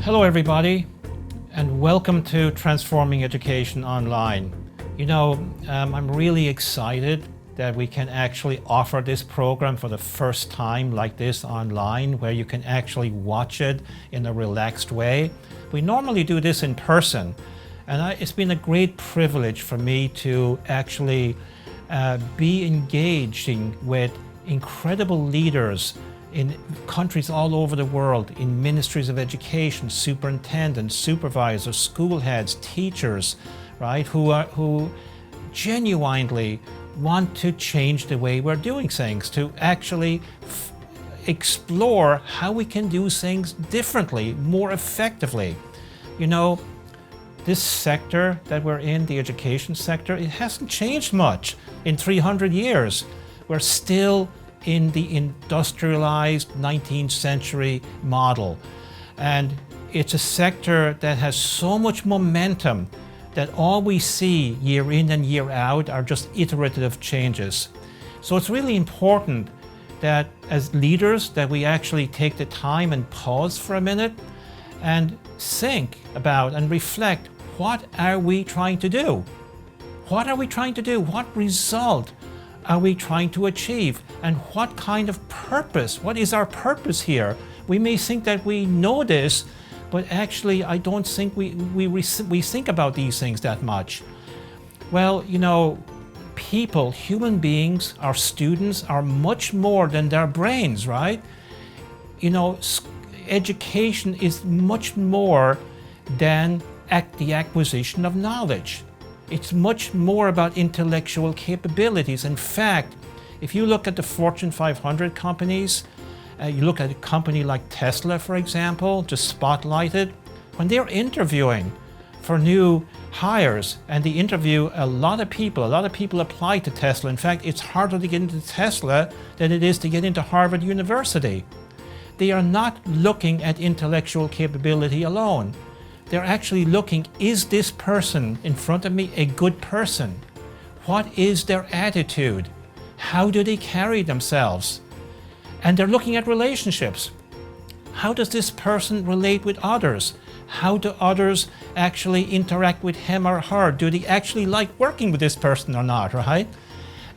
Hello everybody, and welcome to Transforming Education Online. I'm really excited that we can actually offer this program for the first time like this online, where you can actually watch it in a relaxed way. We normally do this in person, and it's been a great privilege for me to actually be engaging with incredible leaders in countries all over the world, in ministries of education, superintendents, supervisors, school heads, teachers, right, who genuinely want to change the way we're doing things, to actually explore how we can do things differently, more effectively. This sector that we're in, the education sector, it hasn't changed much in 300 years. We're still in the industrialized 19th century model. And it's a sector that has so much momentum that all we see year in and year out are just iterative changes. So it's really important that as leaders that we actually take the time and pause for a minute and think about and reflect, what are we trying to do? What are we trying to do? What result are we trying to achieve? And what kind of purpose? What is our purpose here? We may think that we know this, but actually I don't think we think about these things that much. Well, people, human beings, our students are much more than their brains, right? Education is much more than the acquisition of knowledge. It's much more about intellectual capabilities. In fact, if you look at the Fortune 500 companies, you look at a company like Tesla, for example, just spotlight it, when they're interviewing for new hires and they interview a lot of people apply to Tesla. In fact, it's harder to get into Tesla than it is to get into Harvard University. They are not looking at intellectual capability alone. They're actually looking, is this person in front of me a good person? What is their attitude? How do they carry themselves? And they're looking at relationships. How does this person relate with others? How do others actually interact with him or her? Do they actually like working with this person or not, right?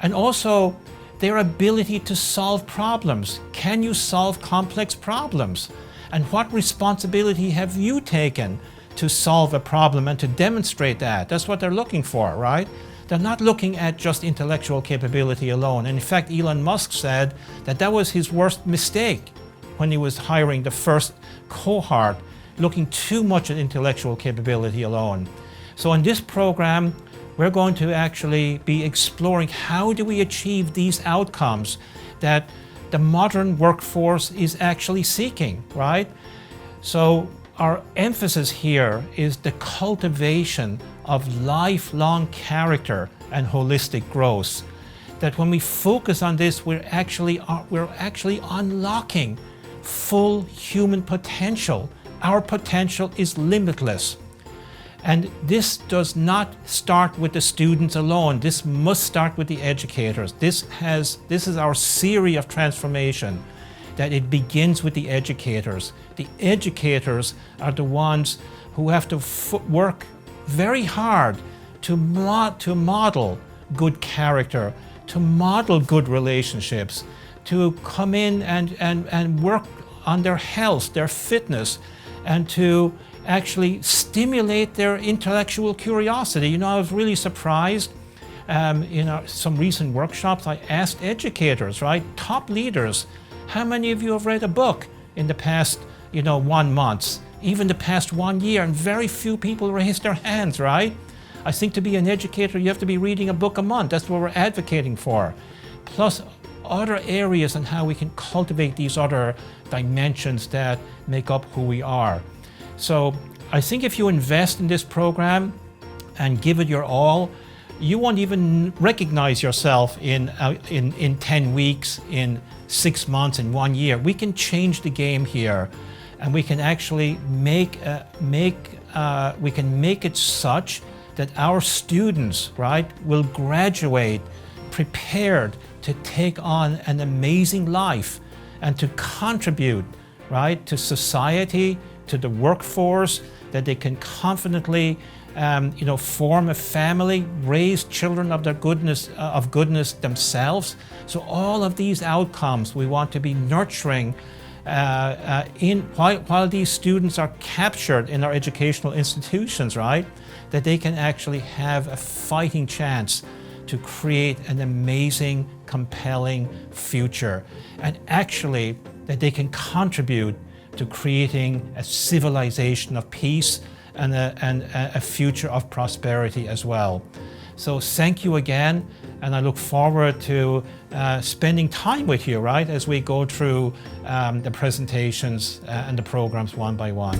And also their ability to solve problems. Can you solve complex problems? And what responsibility have you taken to solve a problem and to demonstrate that? That's what they're looking for, right? They're not looking at just intellectual capability alone. And in fact, Elon Musk said that that was his worst mistake when he was hiring the first cohort, looking too much at intellectual capability alone. So in this program, we're going to actually be exploring how do we achieve these outcomes that the modern workforce is actually seeking, right? So our emphasis here is the cultivation of lifelong character and holistic growth. That when we focus on this, we're actually unlocking full human potential. Our potential is limitless. And this does not start with the students alone. This must start with the educators. This is our theory of transformation, that it begins with the educators. The educators are the ones who have to work very hard to model good character, to model good relationships, to come in and work on their health, their fitness, and to actually stimulate their intellectual curiosity. I was really surprised. In some recent workshops, I asked educators, right, top leaders, how many of you have read a book in the past, 1 month, even the past 1 year? And very few people raised their hands, right? I think to be an educator, you have to be reading a book a month. That's what we're advocating for. Plus other areas on how we can cultivate these other dimensions that make up who we are. So I think if you invest in this program and give it your all, you won't even recognize yourself in 10 weeks, in 6 months, in 1 year. We can change the game here, and we can actually make it such that our students, right, will graduate prepared to take on an amazing life and to contribute, right, to society, to the workforce, that they can confidently form a family, raise children of goodness themselves. So all of these outcomes we want to be nurturing while these students are captured in our educational institutions, right? That they can actually have a fighting chance to create an amazing, compelling future, and actually that they can contribute to creating a civilization of peace and a future of prosperity as well. So thank you again, and I look forward to spending time with you, right, as we go through the presentations and the programs one by one.